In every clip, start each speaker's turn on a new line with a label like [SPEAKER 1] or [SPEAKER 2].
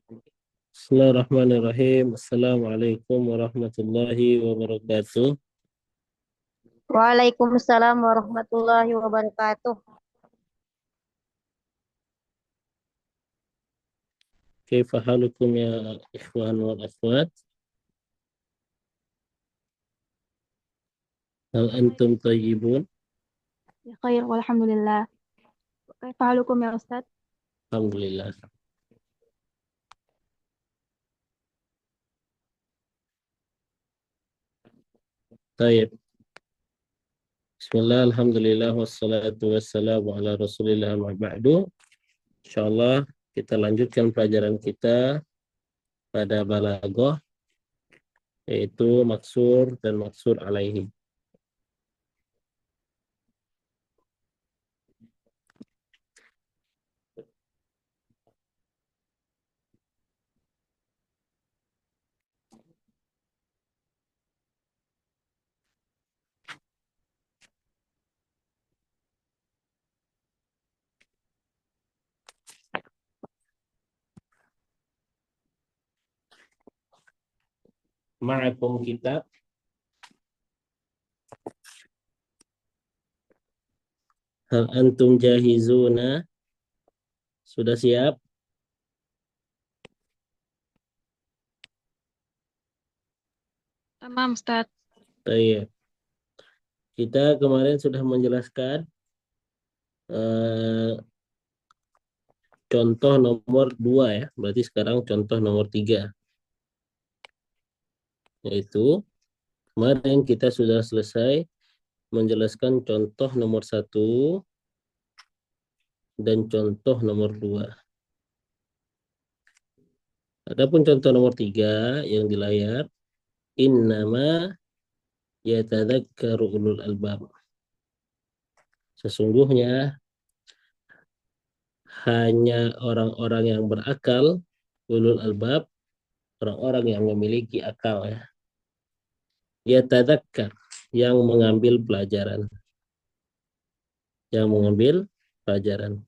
[SPEAKER 1] Bismillahirrahmanirrahim. Assalamualaikum warahmatullahi wabarakatuh.
[SPEAKER 2] Waalaikumsalam warahmatullahi wabarakatuh.
[SPEAKER 1] Kaifa halukum ya ikhwan wal akhwat? Hal antum tayyibun?
[SPEAKER 2] Ya khair, walhamdulillah. Kaifa halukum ya Ustaz?
[SPEAKER 1] Alhamdulillah. Tayyib. Bismillah, alhamdulillah, wassalatu wassalamu ala rasulillah ma ba'du. Insyaallah kita lanjutkan pelajaran kita pada balaghah, yaitu maksur dan maksur alaihi. Ma'akum kitab. Hal antum jahizuna? Sudah siap?
[SPEAKER 2] Tamam, Ustaz.
[SPEAKER 1] Tayyib. Kita kemarin sudah menjelaskan eh, contoh nomor 2 ya. Berarti sekarang contoh nomor 3. Yaitu kemarin kita sudah selesai menjelaskan contoh nomor 1 dan contoh nomor 2. Adapun contoh nomor 3 yang di layar, innama yatadzakkaru ulul albab. Sesungguhnya hanya orang-orang yang berakal, ulul albab, orang-orang yang memiliki akal ya. Yatadzakkar, yang mengambil pelajaran. Yang mengambil pelajaran.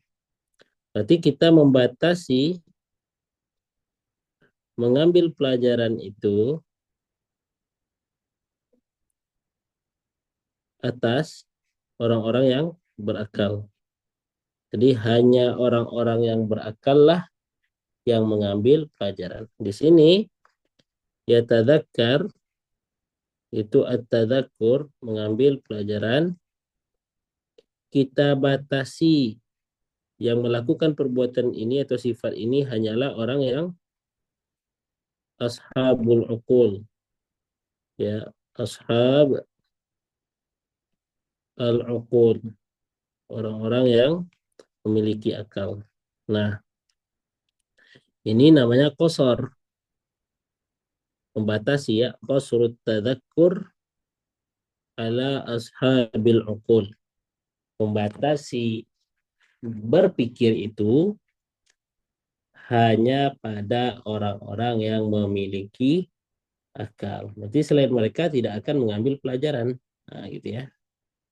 [SPEAKER 1] Berarti kita membatasi mengambil pelajaran itu atas orang-orang yang berakal. Jadi hanya orang-orang yang berakal lah yang mengambil pelajaran. Di sini yatadzakkar itu at-tadzakur, mengambil pelajaran. Kita batasi yang melakukan perbuatan ini atau sifat ini hanyalah orang yang ashabul uqul, ya, ashab al-uqul, orang-orang yang memiliki akal. Nah, ini namanya qasar, membatasi ya, qasrut tadzakur ala ashabil uqul, membatasi berpikir itu hanya pada orang-orang yang memiliki akal. Berarti selain mereka tidak akan mengambil pelajaran. Nah, gitu ya.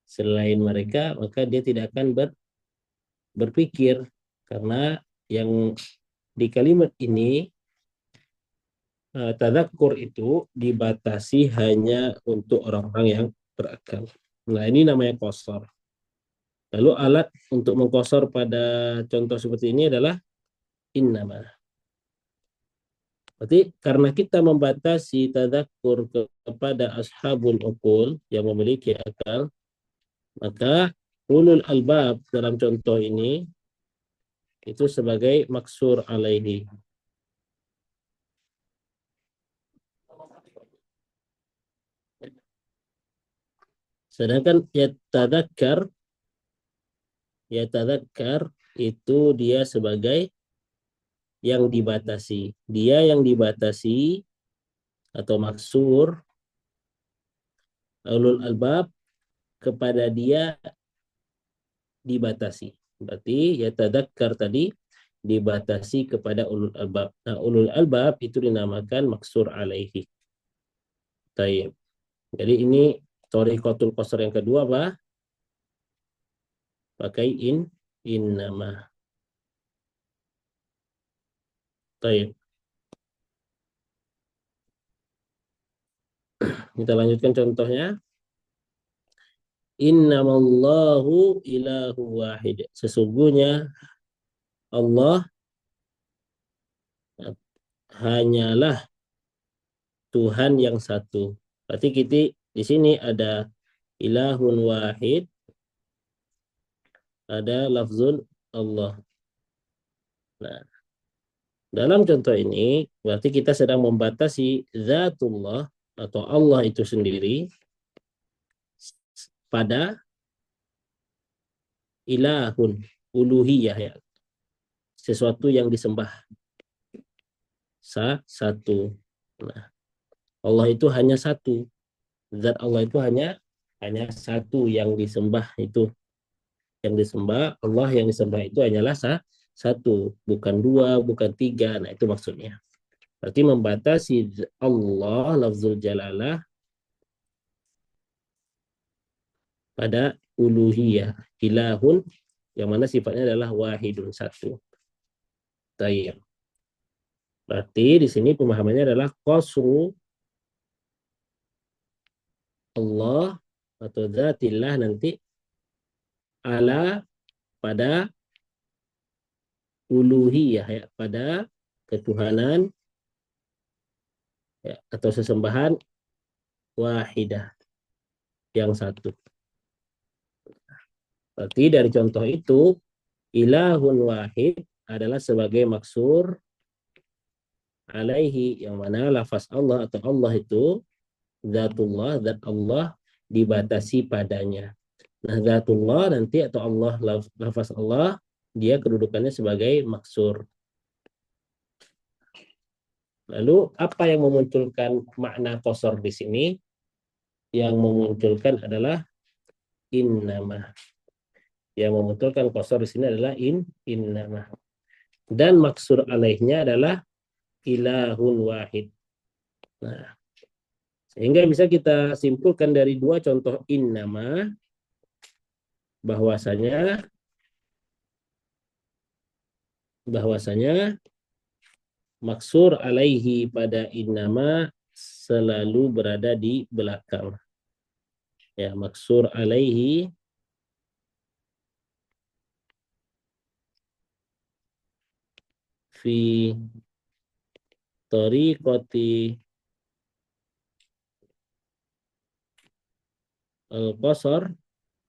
[SPEAKER 1] Selain mereka, maka dia tidak akan berpikir. Karena yang di kalimat ini, tadzakur itu dibatasi hanya untuk orang-orang yang berakal. Nah, ini namanya qasar. Lalu alat untuk mengqasar pada contoh seperti ini adalah innama. Berarti karena kita membatasi tadzakur kepada ashabul uqul yang memiliki akal, maka ulul albab dalam contoh ini itu sebagai maksur alaihi. Sedangkan yatadzakkar itu dia sebagai yang dibatasi. Dia yang dibatasi atau maksur ulul albab, kepada dia dibatasi. Berarti yatadzakkar tadi dibatasi kepada ulul albab. Nah, ulul albab itu dinamakan maksur alaihi. Tayyib. Jadi ini thoriqatul qasar yang kedua, Pak. Pakai innama. Tayyib. kita lanjutkan contohnya. Innamallahu ilahu wahid. Sesungguhnya Allah hanyalah Tuhan yang satu. Berarti kita di sini ada ilahun wahid, ada lafzul Allah. Nah, dalam contoh ini berarti kita sedang membatasi zatullah atau Allah itu sendiri pada ilahun uluhiyah ya, sesuatu yang disembah satu. Nah, Allah itu hanya satu. Zat Allah itu hanya satu yang disembah itu. Yang disembah Allah yang disembah itu hanyalah satu, bukan dua, bukan tiga. Nah, itu maksudnya. Berarti membatasi Allah lafzul jalalah pada uluhiyah ilahun yang mana sifatnya adalah wahidun satu. Tayyib. Berarti di sini pemahamannya adalah qasru Allah atau zatillah nanti ala pada uluhiyah ya, pada ketuhanan ya, atau sesembahan wahidah yang satu. Berarti dari contoh itu ilahun wahid adalah sebagai maksur alaihi yang mana lafaz Allah atau Allah itu zatullah, zat Allah dibatasi padanya. Nah, zatullah nanti atau Allah lafaz Allah dia kedudukannya sebagai maksur. Lalu apa yang memunculkan makna qasar di sini? Yang memunculkan adalah innama. Yang memunculkan qasar di sini adalah innama. Dan maksur alaihnya adalah ilahun wahid. Nah, sehingga bisa kita simpulkan dari dua contoh innama bahwasanya maksur alaihi pada innama selalu berada di belakang. Ya, maksur alaihi fi tariqati al-qasar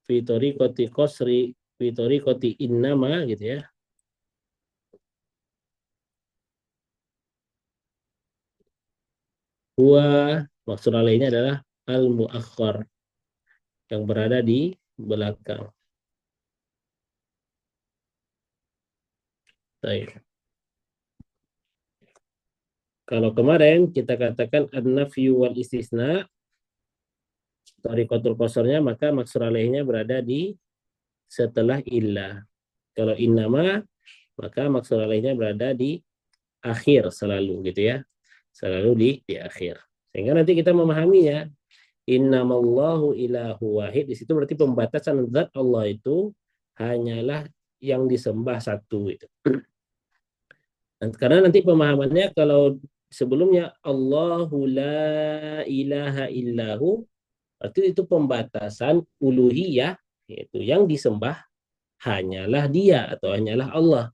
[SPEAKER 1] fi tariqati qasri fi tariqati innama gitu ya. Huwa maksud alainya adalah al-muakhkhar yang berada di belakang. Baik. Kalau kemarin kita katakan an-nafyu wal istisna tariqatul qasarnya maka maksud alainya berada di setelah illa. Kalau innama maka maksud alainya berada di akhir selalu gitu ya. Selalu di akhir. Sehingga nanti kita memahaminya innamallahu ilahu wahid di situ berarti pembatasan zat Allah itu hanyalah yang disembah satu itu. Karena nanti pemahamannya kalau sebelumnya Allahu la ilaha illahu berarti itu pembatasan uluhiyah yaitu yang disembah hanyalah dia atau hanyalah Allah.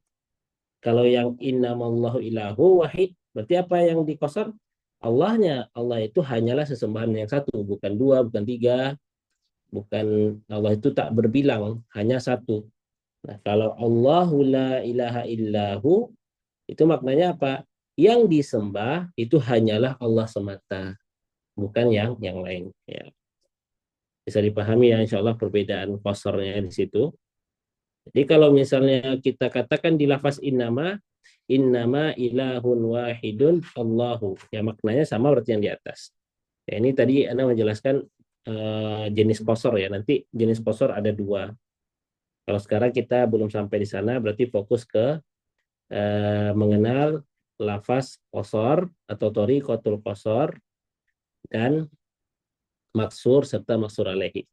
[SPEAKER 1] Kalau yang innamallahu ilahu wahid berarti apa yang dikosor? Allahnya. Allah itu hanyalah sesembahan yang satu, bukan dua, bukan tiga, bukan Allah itu tak berbilang, hanya satu. Nah, kalau Allahu la ilaha illahu itu maknanya apa? Yang disembah itu hanyalah Allah semata, bukan yang lain. Ya. Bisa dipahami ya, insya Allah perbedaan kosornya di situ. Jadi kalau misalnya kita katakan di lafaz innama ilahun wahidun Allahu. Ya maknanya sama berarti yang di atas. Ya, ini tadi Anda menjelaskan jenis kosor ya. Nanti jenis kosor ada dua. Kalau sekarang kita belum sampai di sana, berarti fokus ke mengenal lafaz kosor atau kotul kosor dan maksur serta maksur alaihi.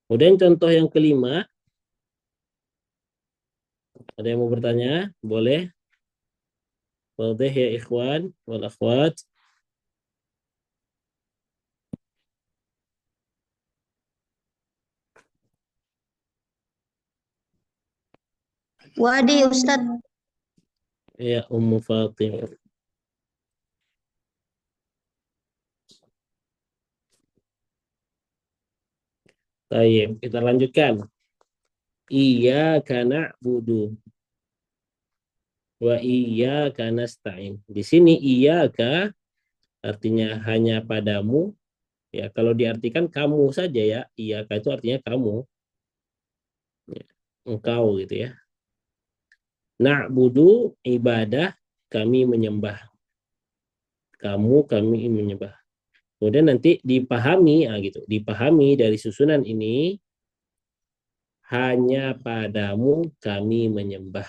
[SPEAKER 1] Kemudian contoh yang kelima, ada yang mau bertanya? Boleh. Wadih ya ikhwan wal akhwat.
[SPEAKER 3] Wadi Ustadz.
[SPEAKER 1] Ya, Ummu Fatim. Baik, kita lanjutkan. Iyyaka na'budu wa iyyaka nasta'in. Di sini iyyaka artinya hanya padamu. Ya, kalau diartikan kamu saja ya. Iyyaka itu artinya kamu, ya, engkau gitu ya. Na'budu ibadah, kami menyembah. Kamu kami menyembah. Kemudian nanti dipahami, gitu. Dipahami dari susunan ini, hanya padamu kami menyembah.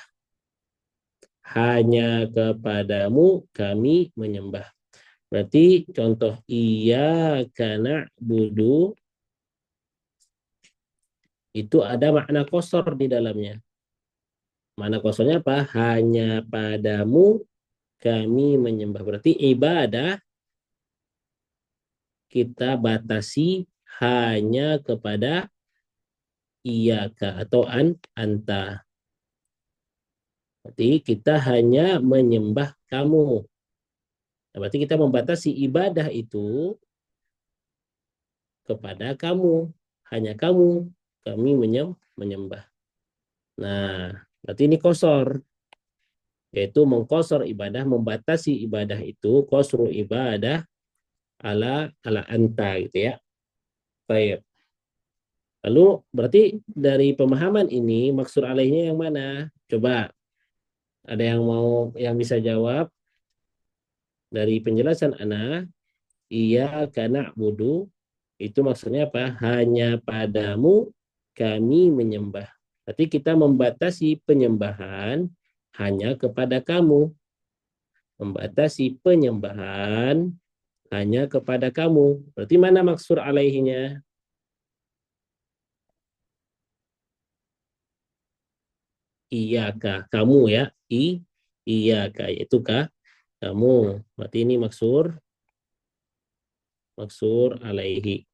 [SPEAKER 1] Hanya kepadamu kami menyembah. Berarti contoh iyyaka na'budu itu ada makna qasar di dalamnya. Makna qasarnya apa? Hanya padamu kami menyembah. Berarti ibadah kita batasi hanya kepada iyyaka atau anta. Berarti kita hanya menyembah kamu. Nah, berarti kita membatasi ibadah itu kepada kamu. Hanya kamu kami menyembah. Nah, berarti ini qasar, yaitu mengqasar ibadah, membatasi ibadah itu, qasru ibadah ala anta gitu ya. Baik. Lalu berarti dari pemahaman ini maksud alaihnya yang mana? Coba ada yang yang bisa jawab dari penjelasan ana, iya karena budu itu maksudnya apa? Hanya padamu kami menyembah. Berarti kita membatasi penyembahan hanya kepada kamu. Membatasi penyembahan hanya kepada kamu. Berarti mana maksud alaihinya? Iyaka, kamu ya. Iyaka, itu kah? Kamu. Berarti ini maksud alaihi.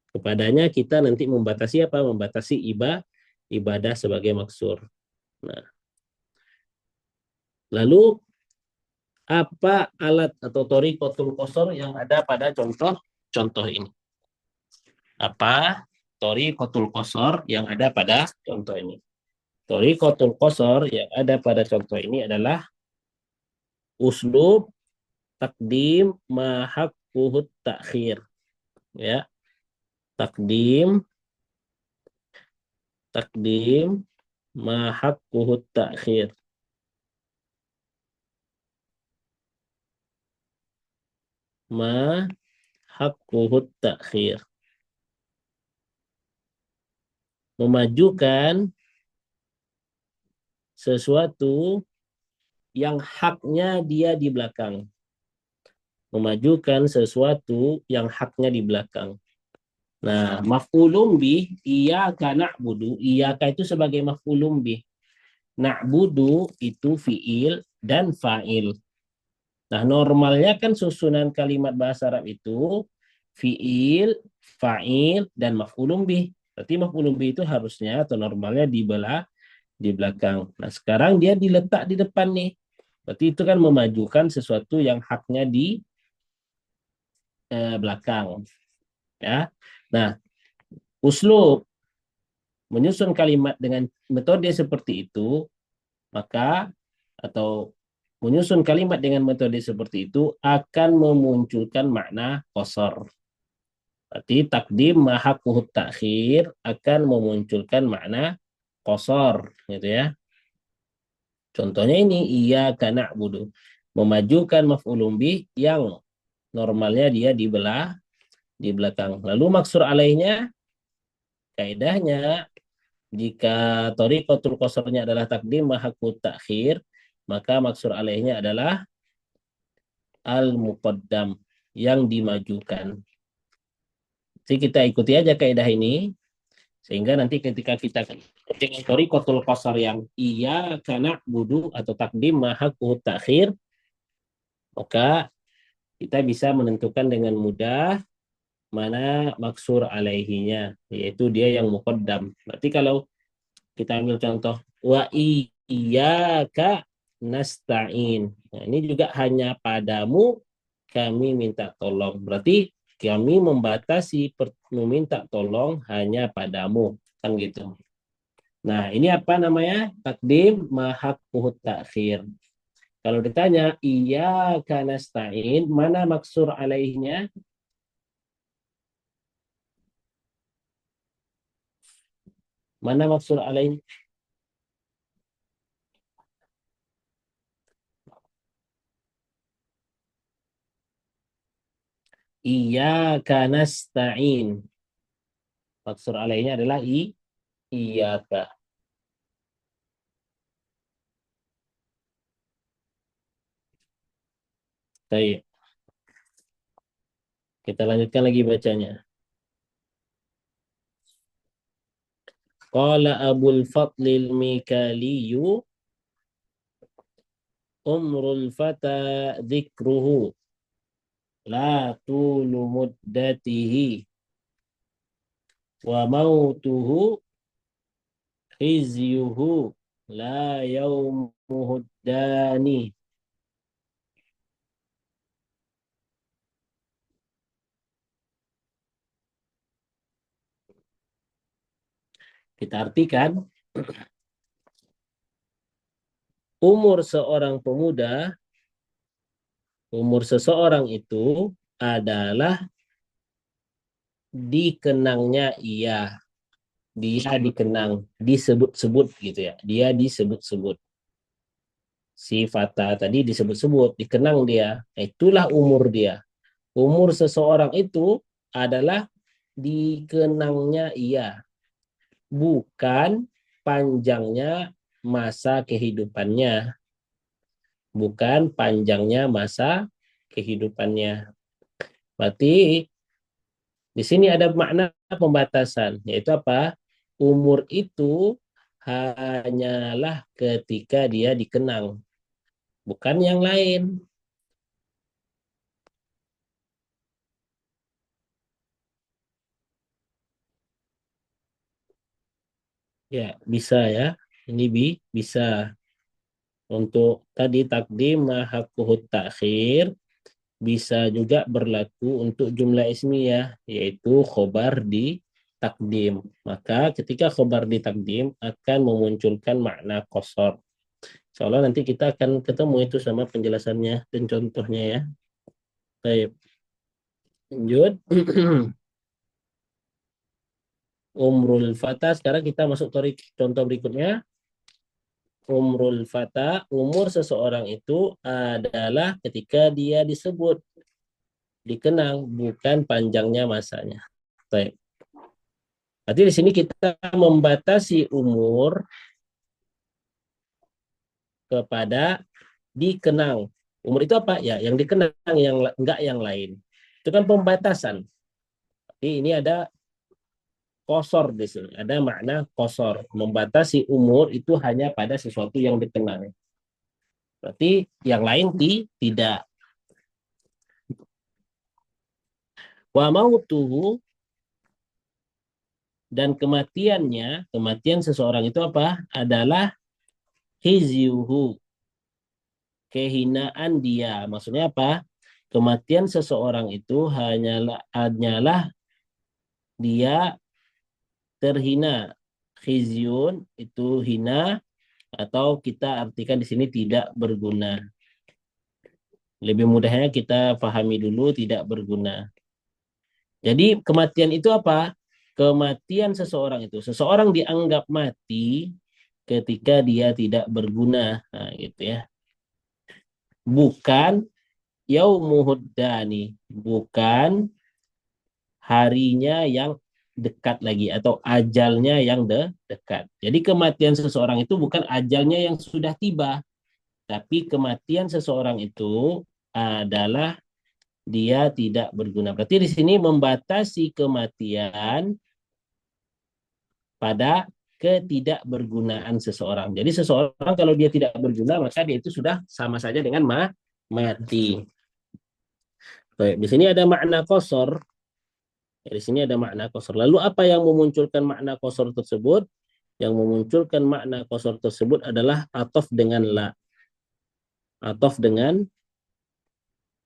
[SPEAKER 1] Kepadanya kita nanti membatasi apa? Membatasi ibadah sebagai maksur. Nah, lalu apa alat atau thoriqatul qasar yang ada pada contoh ini? Apa thoriqatul qasar yang ada pada contoh ini? Thoriqatul qasar yang ada pada contoh ini adalah uslub takdim mahakkuhut takhir. Ya, takdim mahakkuhut takhir. Mahakkuhut takhir. Memajukan sesuatu yang haknya dia di belakang. Memajukan sesuatu yang haknya di belakang. Nah, maf'ulun bih, iyyaka na'budu, iyyaka itu sebagai maf'ulun bih. Na'budu itu fi'il dan fa'il. Nah, normalnya kan susunan kalimat bahasa Arab itu fi'il, fa'il, dan maf'ulun bih. Berarti maf'ulun bih itu harusnya atau normalnya di belakang. Nah, sekarang dia diletak di depan nih. Berarti itu kan memajukan sesuatu yang haknya di belakang. Ya. Nah, uslub menyusun kalimat dengan metode seperti itu, maka atau menyusun kalimat dengan metode seperti itu akan memunculkan makna qasar. Berarti takdim mahakkuhut takhir akan memunculkan makna qasar, gitu ya. Contohnya ini iyyaka na'budu, memajukan maf'ulun bih yang normalnya dia di belakang. Lalu maksur alaihnya, kaidahnya jika thoriqatul qasarnya adalah takdim mahakkuhut takhir, maka maksur alaihnya adalah al-muqaddam, yang dimajukan. Jadi kita ikuti aja kaidah ini, sehingga nanti ketika kita dengan thoriqatul qasar yang iyyaka na'budu atau takdim mahakkuhut takhir, maka kita bisa menentukan dengan mudah mana maksur alaihinya, yaitu dia yang muqaddam. Berarti kalau kita ambil contoh wa iyyaka nasta'in. Nah, ini juga hanya padamu kami minta tolong. Berarti kami membatasi meminta tolong hanya padamu, kan gitu. Nah, ini apa namanya? Takdim mahakkuhut takhir. Kalau ditanya iya nasta'in, mana maksur alaihnya? Mana maksur alaihnya? Iya nasta'in. Maksur alaihnya adalah iyaka. Baik, kita lanjutkan lagi bacanya. Qala Abul Fadlil Mikaliyu umrul fata dzikruhu la tulu muddatihi wa mautuhu khizyuhu la yaumuhuddani. Kita artikan, umur seorang pemuda, umur seseorang itu adalah dikenangnya ia, dia dikenang, disebut-sebut gitu ya, dia disebut-sebut. Si Fata tadi disebut-sebut, dikenang dia, itulah umur dia. Umur seseorang itu adalah dikenangnya ia, bukan panjangnya masa kehidupannya, bukan panjangnya masa kehidupannya. Berarti di sini ada makna pembatasan, yaitu apa? Umur itu hanyalah ketika dia dikenang, bukan yang lain. Ya, bisa ya. Ini bisa. Untuk tadi takdim mahakkuhut takhir bisa juga berlaku untuk jumlah ismiyah, yaitu khobar di takdim. Maka ketika khobar di takdim akan memunculkan makna kosor. Soalnya nanti kita akan ketemu itu sama penjelasannya dan contohnya ya. Baik, lanjut. Umrul fata. Sekarang kita masuk contoh berikutnya. Umrul fata, umur seseorang itu adalah ketika dia disebut, dikenang, bukan panjangnya masanya. Baik. Berarti di sini kita membatasi umur kepada dikenang. Umur itu apa? Ya, yang dikenang, yang enggak yang lain. Itu kan pembatasan. Jadi ini ada kosor di sini. Ada makna kosor. Membatasi umur itu hanya pada sesuatu yang dikenang. Berarti yang lain tidak. Wa mautuhu, dan kematiannya, kematian seseorang itu apa? Adalah hizyuhu, kehinaan dia. Maksudnya apa? Kematian seseorang itu hanyalah dia terhina. Khizyun itu hina, atau kita artikan di sini tidak berguna. Lebih mudahnya kita pahami dulu tidak berguna. Jadi kematian itu apa? Kematian seseorang itu. Seseorang dianggap mati ketika dia tidak berguna. Nah, gitu ya. Bukan yaumuhuddani, bukan harinya yang dekat lagi atau ajalnya yang dekat. Jadi kematian seseorang itu bukan ajalnya yang sudah tiba, tapi kematian seseorang itu adalah dia tidak berguna. Berarti di sini membatasi kematian pada ketidakbergunaan seseorang. Jadi seseorang kalau dia tidak berguna, maka dia itu sudah sama saja dengan mati. Baik, di sini ada makna kosor. Di sini ada makna kosor. Lalu apa yang memunculkan makna kosor tersebut? yang memunculkan makna qasar tersebut adalah atof dengan la. Atof dengan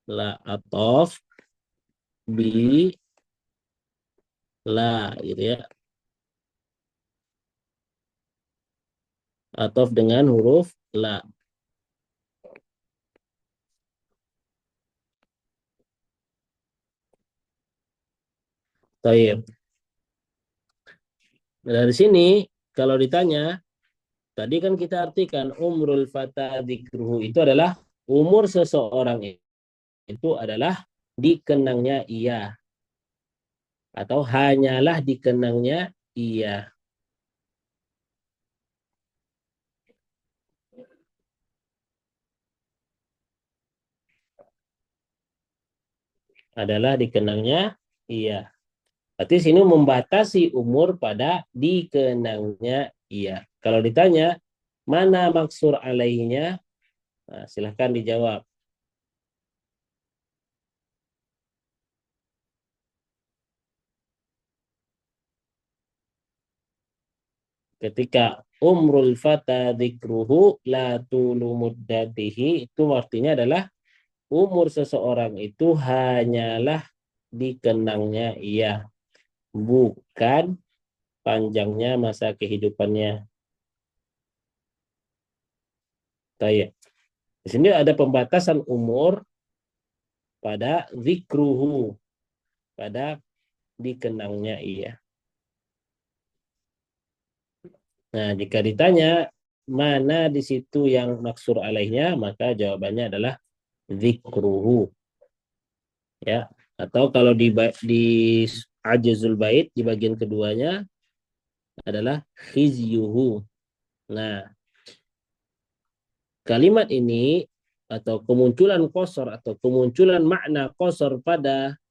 [SPEAKER 1] la. Atof bi la gitu ya. Atof dengan huruf la. Taib. Dari sini kalau ditanya, tadi kan kita artikan umrul fata dzikruhu itu adalah umur seseorang itu adalah dikenangnya ia atau hanyalah dikenangnya ia, adalah dikenangnya ia. Berarti sini membatasi umur pada dikenangnya ia. Kalau ditanya mana maksur alaihinya, nah, silahkan dijawab. Ketika umrul fata dzikruhu la tulu muddatihi, itu artinya adalah umur seseorang itu hanyalah dikenangnya ia, bukan panjangnya masa kehidupannya. Tayyib. Di sini ada pembatasan umur pada zikruhu, pada dikenangnya ia. Nah, jika ditanya mana di situ yang maksur alaihnya, maka jawabannya adalah zikruhu. Ya, atau kalau di ajazul bait di bagian keduanya adalah khizyuhu. Nah, kalimat ini atau kemunculan qasar atau kemunculan makna qasar pada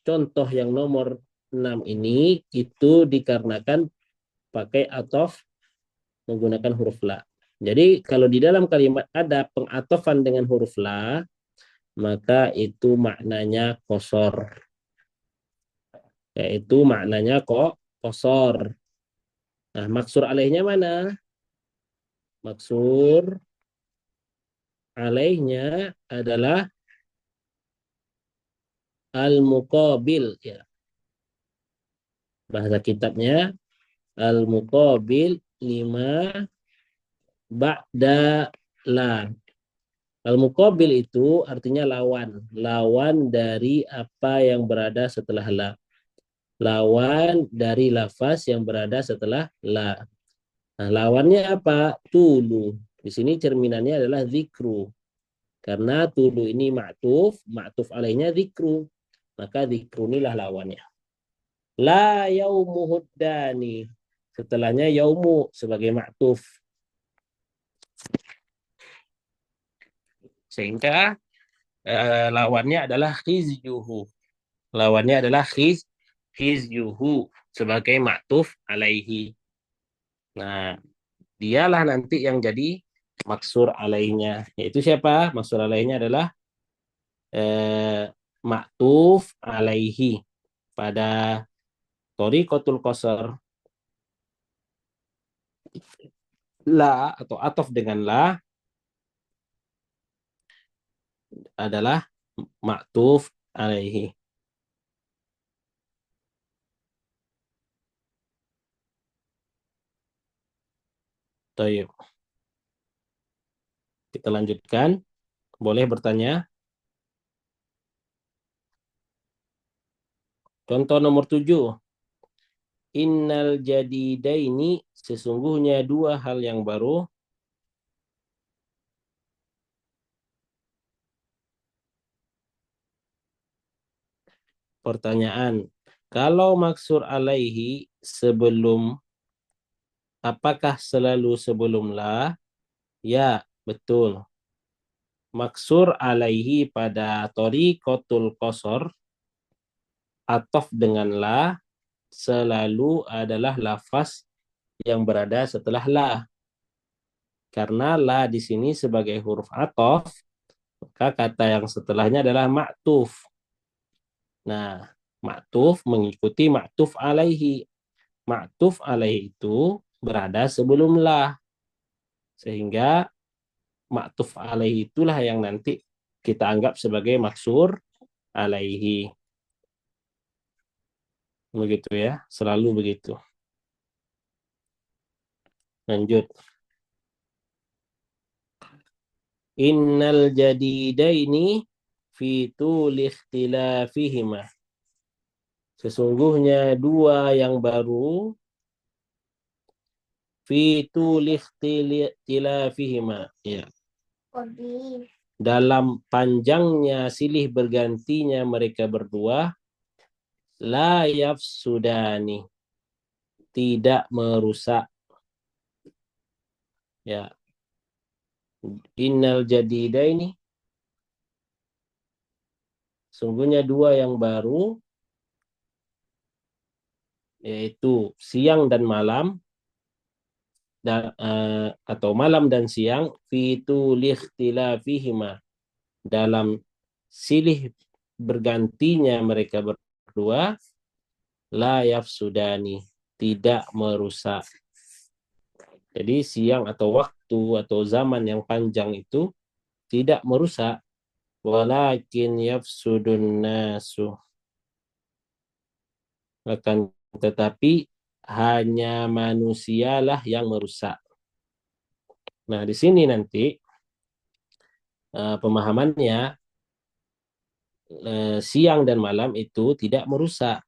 [SPEAKER 1] contoh yang nomor 6 ini itu dikarenakan pakai atof menggunakan huruf la. Jadi kalau di dalam kalimat ada pengatofan dengan huruf la, maka itu maknanya qasar. Yaitu maknanya kok qasar. Nah, maksur alaihnya mana? Maksur alaihnya adalah al-muqabil ya. Bahasa kitabnya al-muqabil lima ba'da la. Al-muqabil itu artinya lawan. Lawan dari apa yang berada setelah la. Lawan dari lafaz yang berada setelah la. Nah, lawannya apa? Tulu. Di sini cerminannya adalah zikru. Karena tulu ini ma'tuf alaihnya zikru. Maka zikru inilah lawannya. La yaumuhuddani. Setelahnya yaumu sebagai ma'tuf. Sehingga lawannya adalah khizyuhu. Lawannya adalah khizyuhu sebagai ma'tuf alaihi. Nah, dialah nanti yang jadi maksur alaihnya. Yaitu siapa? Maksur alaihnya adalah ma'tuf alaihi pada thoriqatul qasar. La atau atof dengan la adalah ma'tuf alaihi. Tayyib. Kita lanjutkan. Boleh bertanya. Contoh nomor 7. Innal jadidaini, sesungguhnya dua hal yang baru. Pertanyaan. Kalau maksur alaihi sebelum, apakah selalu sebelum la? Ya, betul. Maksur alaihi pada thoriqatul qasar atof dengan la selalu adalah lafaz yang berada setelah la. Karena la di sini sebagai huruf atof, maka kata yang setelahnya adalah ma'tuf. Nah, ma'tuf mengikuti ma'tuf alaihi. Ma'tuf alaihi itu berada sebelum la. Sehingga ma'tuf alaihi itulah yang nanti kita anggap sebagai maksur alaihi. Begitu ya, selalu begitu. Lanjut. Innal jadidaini fi tul ikhtilafihima. Sesungguhnya dua yang baru fi tul ikhtilafihima. Ya. Dalam panjangnya silih bergantinya mereka berdua, la yafsudani, tidak merusak. Ya. Innal jadidaini, sungguhnya dua yang baru, yaitu siang dan malam, atau malam dan siang, fitu likhtilafihima, dalam silih bergantinya mereka berdua, la yafsudani, tidak merusak. Jadi siang atau waktu atau zaman yang panjang itu tidak merusak, walakin yafsudun nasu, akan tetapi hanya manusialah yang merusak. Nah, di sini nanti pemahamannya, siang dan malam itu tidak merusak,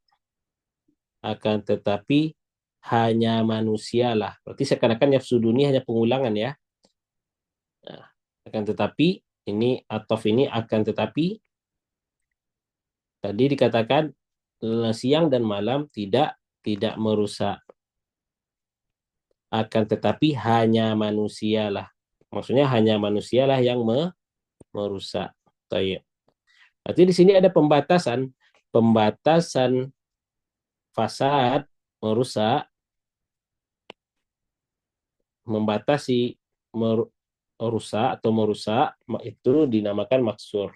[SPEAKER 1] akan tetapi hanya manusialah. Berarti seakan-akan yafsuduni hanya pengulangan ya. Nah, akan tetapi ini atof ini akan tetapi tadi dikatakan siang dan malam tidak merusak, akan tetapi hanya manusialah. Maksudnya hanya manusialah yang merusak. Tayyib. Berarti di sini ada pembatasan fasad, merusak, membatasi merusak atau merusak, itu dinamakan maksur.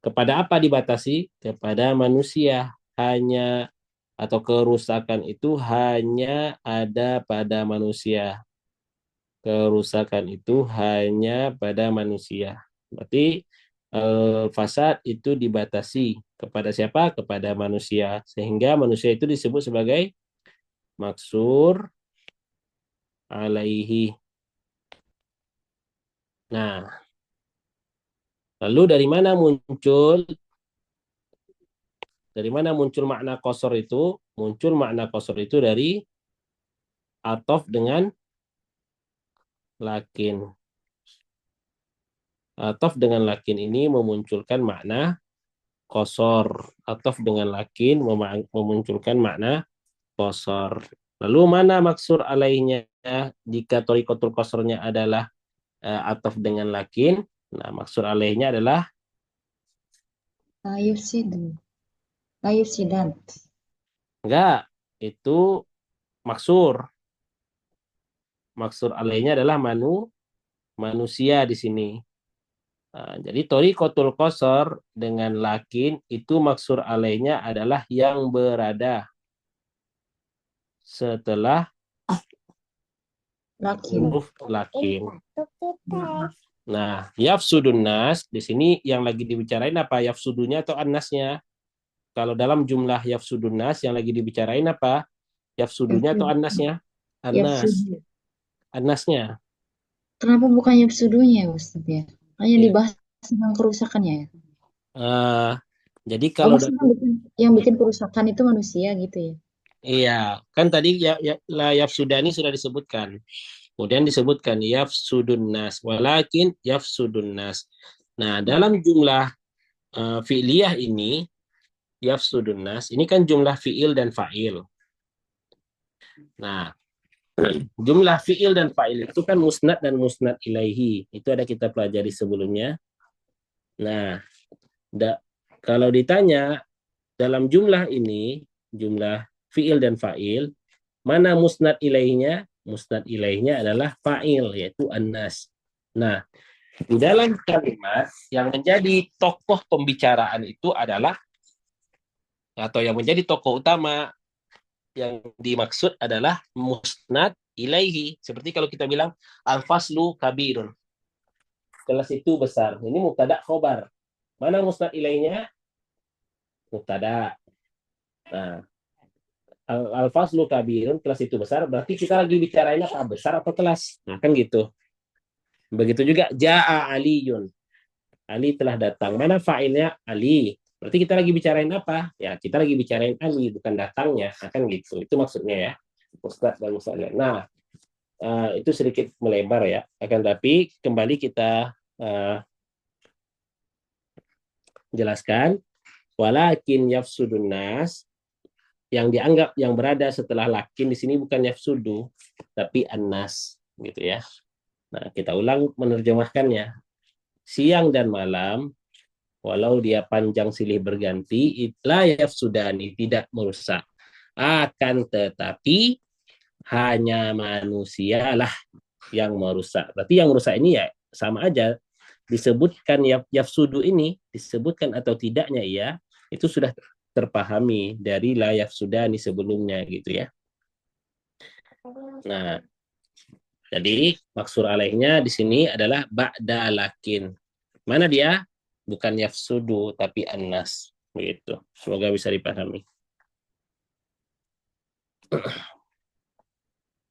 [SPEAKER 1] Kepada apa dibatasi? Kepada manusia. Hanya atau kerusakan itu hanya ada pada manusia. Kerusakan itu hanya pada manusia. Berarti fasad itu dibatasi kepada siapa? Kepada manusia. Sehingga manusia itu disebut sebagai maksur alaihi. Nah, lalu dari mana muncul makna qasar itu? Muncul makna qasar itu dari atof dengan lakin. Atof dengan lakin ini memunculkan makna qasar. Atof dengan lakin memunculkan makna qasar. Lalu mana maksur alaihnya jika thariqatul qasarnya adalah atof dengan lakin? Nah, maksur alaihnya adalah
[SPEAKER 3] La yufsidu. La yufsidan.
[SPEAKER 1] enggak, itu maksur. Maksur alaihnya adalah manusia di sini. Nah, jadi thariqatul qasar dengan lakin itu maksur alaihnya adalah yang berada setelah
[SPEAKER 3] Lakin.
[SPEAKER 1] huruf lakin. Nah, yafsudun nas di sini yang lagi dibicarain apa? Yafsudunya atau annasnya? Kalau dalam jumlah yafsudun nas yang lagi dibicarain apa? Yafsudunya atau annasnya? Annas.
[SPEAKER 3] Yafsudu.
[SPEAKER 1] Annasnya.
[SPEAKER 3] Kenapa bukan yafsudunya ya Ustaz ya? Hanya
[SPEAKER 1] Iya.
[SPEAKER 3] dibahas tentang kerusakannya ya?
[SPEAKER 1] Jadi
[SPEAKER 3] Oh,
[SPEAKER 1] kalau
[SPEAKER 3] maksudnya yang bikin kerusakan itu manusia gitu ya?
[SPEAKER 1] iya, kan tadi la yafsudani sudah disebutkan. Kemudian disebutkan yafsudun nas, walakin yafsudun nas. Nah, dalam jumlah fi'liyah ini, yafsudun nas, ini kan jumlah fi'il dan fa'il. Nah, jumlah fi'il dan fa'il itu kan musnad dan musnad ilaihi. Itu ada kita pelajari sebelumnya. Nah, kalau ditanya dalam jumlah ini, jumlah fi'il dan fa'il, mana musnad ilaihinya? Musnad ilaihinya adalah fa'il, yaitu annas. Nah, di dalam kalimat yang menjadi tokoh pembicaraan itu adalah, atau yang menjadi tokoh utama yang dimaksud adalah musnad ilaihi. Seperti kalau kita bilang al-faslu kabirun. Kelas itu besar. Ini mubtada khobar. Mana musnad ilainya? Mubtada. Nah, al-faslu kabirun, kelas itu besar, berarti kita lagi bicarain apa? Besar atau kelas? Nah, kan gitu. Begitu juga ja'a aliyun. Ali telah datang. Mana fa'ilnya? Ali. Berarti kita lagi bicarain apa? Ya, kita lagi bicarain Ali, bukan datangnya. Nah, kan gitu. Itu maksudnya ya. Ustaz dan Ustazah. Nah, itu sedikit melebar ya. Akan tapi kembali kita jelaskan. Walakin yafsudun nas, yang dianggap yang berada setelah lakin di sini bukan yafsudu, tapi annas, gitu ya. Nah, kita ulang menerjemahkannya. Siang dan malam, walau dia panjang silih berganti, la yafsudani, tidak merusak. Akan tetapi hanya manusialah yang merusak. Berarti yang merusak ini ya sama aja, disebutkan yafsudu ini, disebutkan atau tidaknya ya, itu sudah terpahami dari la yafsudani sebelumnya gitu ya. Nah, jadi maksur alaihnya di sini adalah ba'da lakin. Mana dia? Bukan yafsudu tapi annas. Begitu. Semoga bisa dipahami.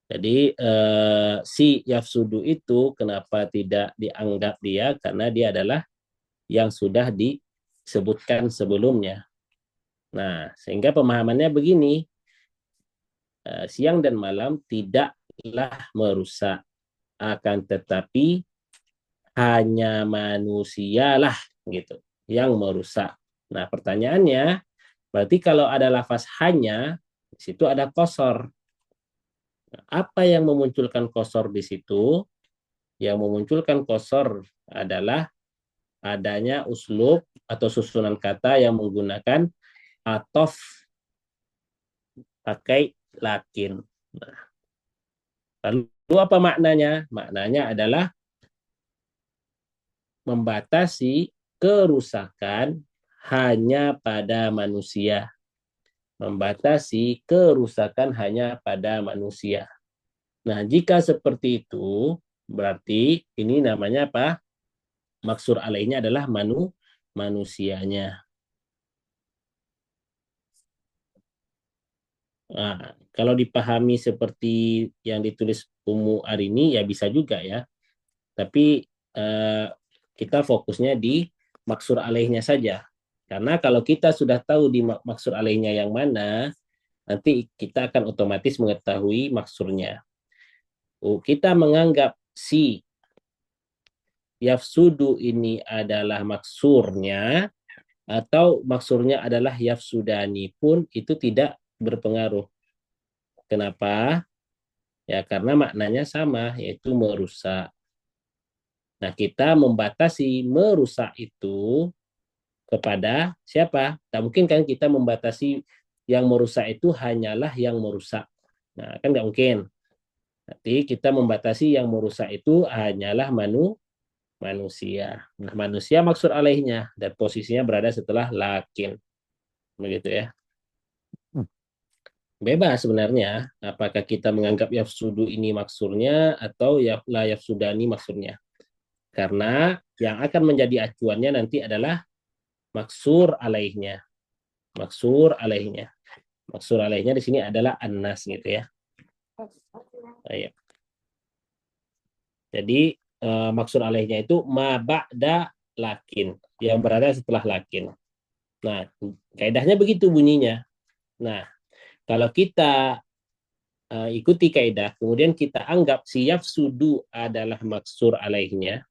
[SPEAKER 1] Jadi si yafsudu itu kenapa tidak dianggap dia? Karena dia adalah yang sudah disebutkan sebelumnya. Nah, sehingga pemahamannya begini. Siang dan malam tidaklah merusak. Akan tetapi hanya manusialah gitu yang merusak. Nah, pertanyaannya, berarti kalau ada lafaz hanya, di situ ada kosor. Apa yang memunculkan kosor di situ? Yang memunculkan kosor adalah adanya uslub atau susunan kata yang menggunakan atof pakai lakin. Nah, lalu apa maknanya? Maknanya adalah membatasi kerusakan hanya pada manusia. Membatasi kerusakan hanya pada manusia. Nah, jika seperti itu, berarti ini namanya apa? Maksur alaihnya adalah manusianya. Nah, kalau dipahami seperti yang ditulis Ummu Arini, ya bisa juga ya. Tapi kita fokusnya di maksur alaihnya saja. Karena kalau kita sudah tahu di maksur alaihnya yang mana, nanti kita akan otomatis mengetahui maksurnya. Kita menganggap si yafsudu ini adalah maksurnya, atau maksurnya adalah yafsudani pun itu tidak berpengaruh. Kenapa? Ya karena maknanya sama, yaitu merusak. Nah, kita membatasi merusak itu kepada siapa? Tak mungkin kan kita membatasi yang merusak itu hanyalah yang merusak. Nah, kan nggak mungkin. Nanti kita membatasi yang merusak itu hanyalah manusia. Nah, manusia maksud alaihnya dan posisinya berada setelah lakin. Begitu ya. Bebas sebenarnya apakah kita menganggap yafsudu ini maksurnya atau la yafsudani maksurnya. Karena yang akan menjadi acuannya nanti adalah maksur alaihnya. Maksur alaihnya. Maksur alaihnya di sini adalah annas gitu ya. Ayo. Jadi maksur alaihnya itu ma ba'da lakin, yang berada setelah lakin. Nah, kaidahnya begitu bunyinya. Nah, kalau kita ikuti kaidah, kemudian kita anggap si yafsudu adalah maksur alaihnya,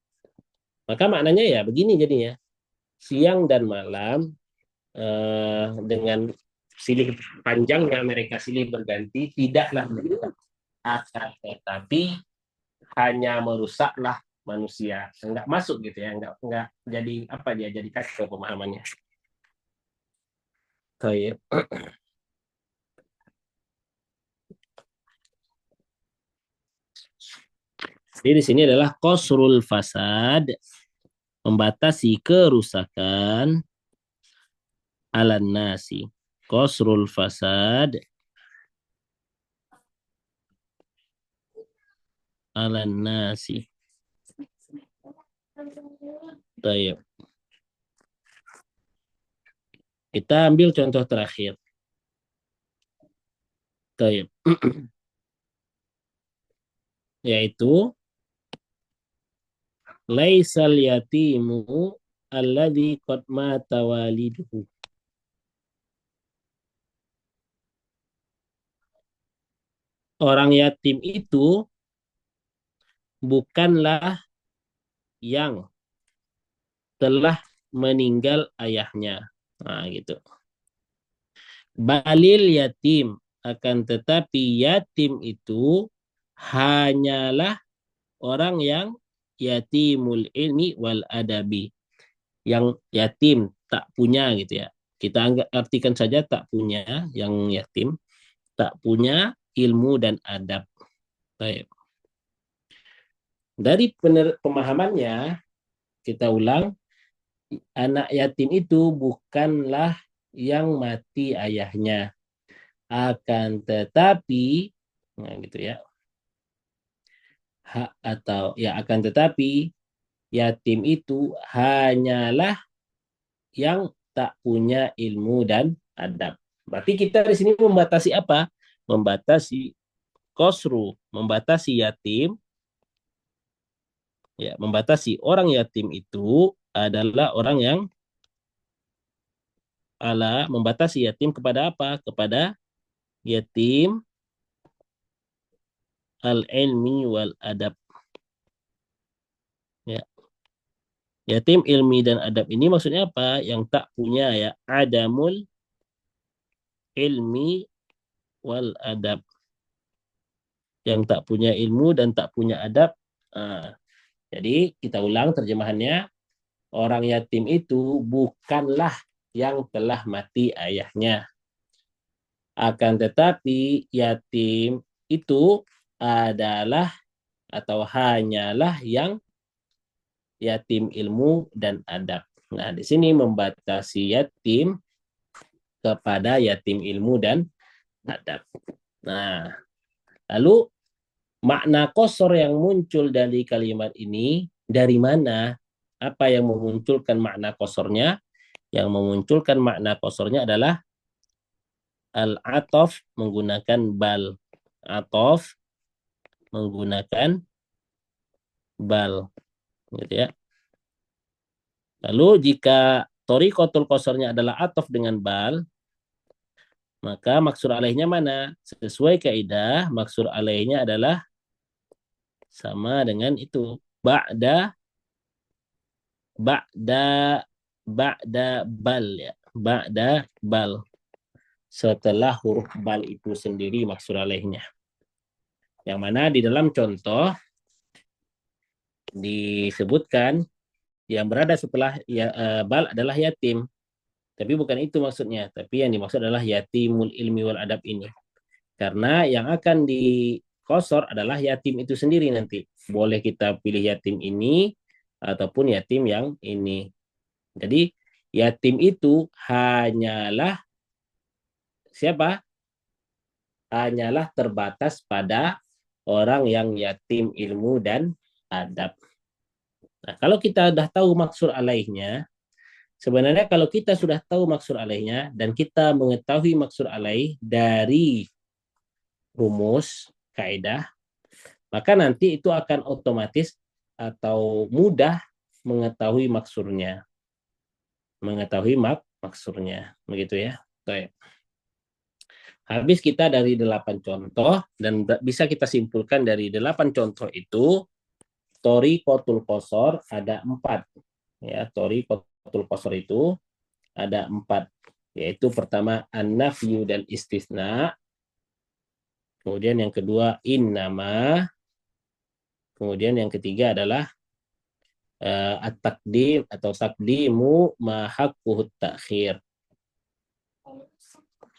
[SPEAKER 1] maka maknanya ya begini jadinya. Siang dan malam dengan silih panjangnya mereka silih berganti tidaklah merusak, akan tetapi hanya merusaklah manusia. Enggak masuk gitu ya, enggak jadi apa dia jadi kacau pemahamannya. Baik. Jadi di sini adalah qasrul fasad, membatasi kerusakan alan nasi. Qasrul fasad 'alan nasi. Baik. Kita ambil contoh terakhir. Baik. Yaitu laisal yatimu alladzi qad mata waliduhu. Orang yatim itu bukanlah yang telah meninggal ayahnya. Nah, gitu. Balil yatim, akan tetapi yatim itu hanyalah orang yang yatimul ilmi wal adabi, yang yatim tak punya gitu ya. Kita artikan saja tak punya, yang yatim tak punya ilmu dan adab. Baik. Dari pemahamannya, kita ulang, anak yatim itu bukanlah yang mati ayahnya, akan tetapi, nah gitu ya, atau ya akan tetapi yatim itu hanyalah yang tak punya ilmu dan adab. Berarti kita di sini membatasi apa? Membatasi kosru, membatasi yatim, ya, membatasi orang yatim itu adalah orang yang membatasi yatim kepada apa? Kepada yatim al-ilmi wal adab. Ya. Yatim ilmi dan adab ini maksudnya apa? Yang tak punya ya, adamul ilmi wal adab. Yang tak punya ilmu dan tak punya adab. Nah, jadi kita ulang terjemahannya. Orang yatim itu bukanlah yang telah mati ayahnya. Akan tetapi yatim itu adalah atau hanyalah yang yatim ilmu dan adab. Nah, di sini membatasi yatim kepada yatim ilmu dan adab. Nah, lalu makna qasar yang muncul dari kalimat ini dari mana? Apa yang memunculkan makna qasarnya? Yang memunculkan makna qasarnya adalah al-atof menggunakan bal. Atof menggunakan bal. Gitu ya. Lalu jika thoriqatul qasarnya adalah atof dengan bal, maka maksud alaihnya mana? Sesuai kaidah, maksud alaihnya adalah sama dengan itu. Ba'da ba'da ba'da bal ya. Ba'da bal. Setelah huruf bal itu sendiri maksud alaihnya. Yang mana di dalam contoh disebutkan yang berada setelah bal adalah yatim. Tapi bukan itu maksudnya. Tapi yang dimaksud adalah yatimul ilmi wal adab ini. Karena yang akan dikosor adalah yatim itu sendiri nanti. Boleh kita pilih yatim ini ataupun yatim yang ini. Jadi yatim itu hanyalah siapa? Hanyalah terbatas pada orang yang yatim ilmu dan adab. Nah, kalau kita sudah tahu maksud alaihnya, sebenarnya kalau kita sudah tahu maksud alaihnya dan kita mengetahui maksud alaih dari rumus, kaidah, maka nanti itu akan otomatis atau mudah mengetahui maksudnya. Mengetahui maksudnya. Begitu ya. Baik. Habis kita dari 8 contoh dan bisa kita simpulkan dari 8 contoh itu thoriqatul qasar ada 4. Ya, thoriqatul qasar itu ada 4. Yaitu pertama an-nafyu dan istisna. Kemudian yang kedua innama. Kemudian yang ketiga adalah at-taqdim atau taqdimu ma haqquhu ta'khir.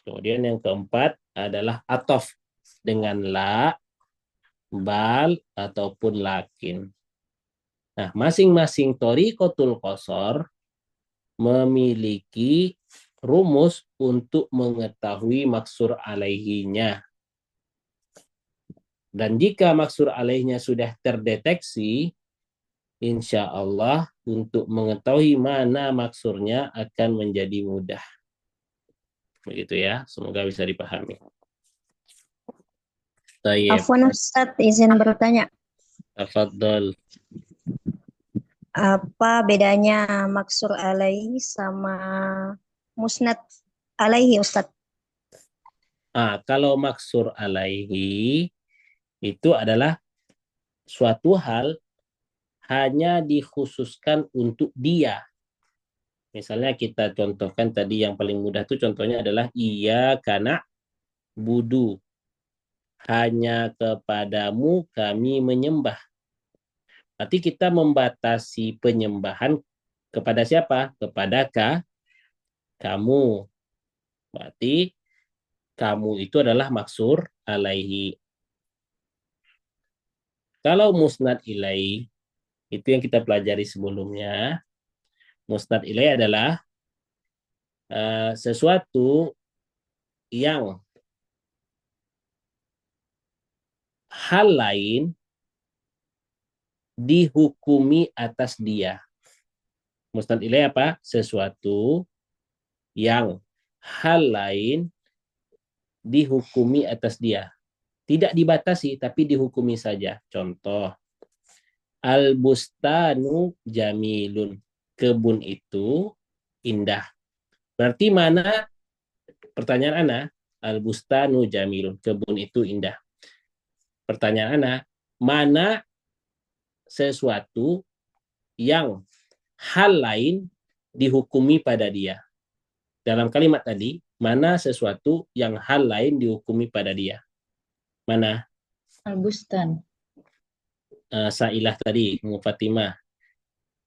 [SPEAKER 1] Kemudian yang keempat adalah atof dengan la, bal, ataupun lakin. Nah, masing-masing thoriqatul qasar memiliki rumus untuk mengetahui maksur alaihinya. Dan jika maksur alaihnya sudah terdeteksi, insya Allah untuk mengetahui mana maksurnya akan menjadi mudah. Begitu ya, semoga bisa dipahami. Tayyib,
[SPEAKER 4] Afwan Ustadz, izin bertanya.
[SPEAKER 1] tafadhol.
[SPEAKER 4] Apa bedanya maksur alaihi sama musnad alaihi Ustadz?
[SPEAKER 1] Kalau maksur alaihi itu adalah suatu hal hanya dikhususkan untuk dia. Misalnya kita contohkan tadi yang paling mudah itu contohnya adalah iya karena budu. Hanya kepadamu kami menyembah. Berarti kita membatasi penyembahan kepada siapa? Kepada kamu. Berarti kamu itu adalah maksur alaihi. Kalau musnad ilaihi, itu yang kita pelajari sebelumnya. Musnad ilaihi adalah sesuatu yang hal lain dihukumi atas dia. Musnad ilaihi apa? Sesuatu yang hal lain dihukumi atas dia. Tidak dibatasi, tapi dihukumi saja. Contoh, al-bustanu jamilun. Kebun itu indah. Berarti mana, pertanyaan Ana, al-bustanu jamilun. Kebun itu indah. Pertanyaan Ana, mana sesuatu yang hal lain dihukumi pada dia? Dalam kalimat tadi, mana sesuatu yang hal lain dihukumi pada dia? Mana?
[SPEAKER 3] Al-Bustan.
[SPEAKER 1] Sailah tadi, Fatimah.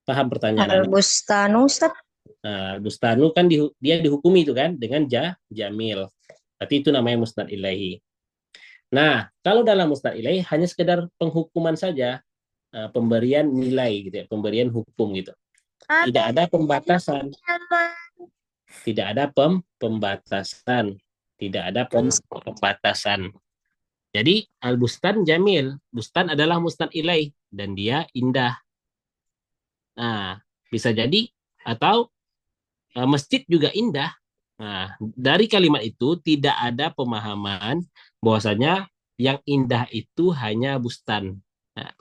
[SPEAKER 1] Paham pertanyaan Anda?
[SPEAKER 4] Al-Bustanu Ustadz?
[SPEAKER 1] Bustanu kan dia dihukumi itu kan dengan jamil. Berarti itu namanya musnad ilaihi. Nah, kalau dalam musnad ilaihi hanya sekedar penghukuman saja, pemberian nilai gitu ya, pemberian hukum gitu. Tidak ada pembatasan. Tidak ada pembatasan. Tidak ada pembatasan. Jadi al-bustan jamil. Bustan adalah musnad ilaih dan dia indah. Nah, bisa jadi atau masjid juga indah. Nah, dari kalimat itu tidak ada pemahaman bahwasanya yang indah itu hanya bustan. Nah,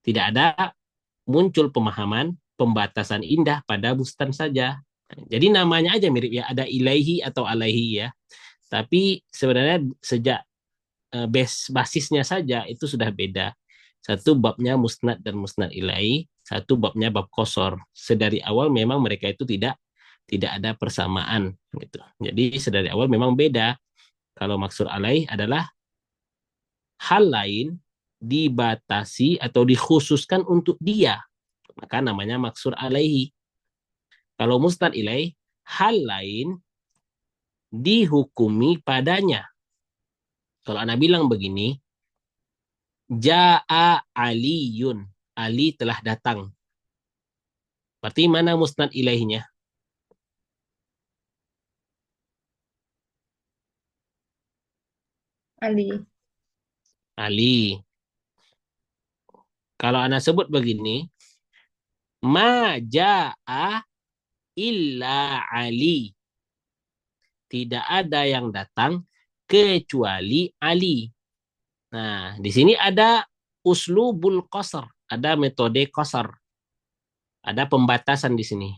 [SPEAKER 1] tidak ada muncul pemahaman pembatasan indah pada bustan saja. Jadi namanya aja mirip ya, ada ilaihi atau alaihi ya. Tapi sebenarnya sejak basisnya saja itu sudah beda. Satu babnya musnad dan musnad ilaihi, satu babnya bab qasar. Sedari awal memang mereka itu tidak ada persamaan gitu. Jadi sedari awal memang beda. Kalau maksud alaihi adalah hal lain dibatasi atau dikhususkan untuk dia. Maka namanya maksud alaihi. Kalau musnad ilaih, hal lain dihukumi padanya. Kalau Anda bilang begini, Ja'a Aliyun. Ali telah datang. Berarti mana musnad ilaihnya?
[SPEAKER 3] Ali.
[SPEAKER 1] Ali. Kalau Anda sebut begini, Ma ja'a illa Ali. Tidak ada yang datang kecuali Ali. Nah, di sini ada uslubul qasar, ada metode qasar. Ada pembatasan di sini.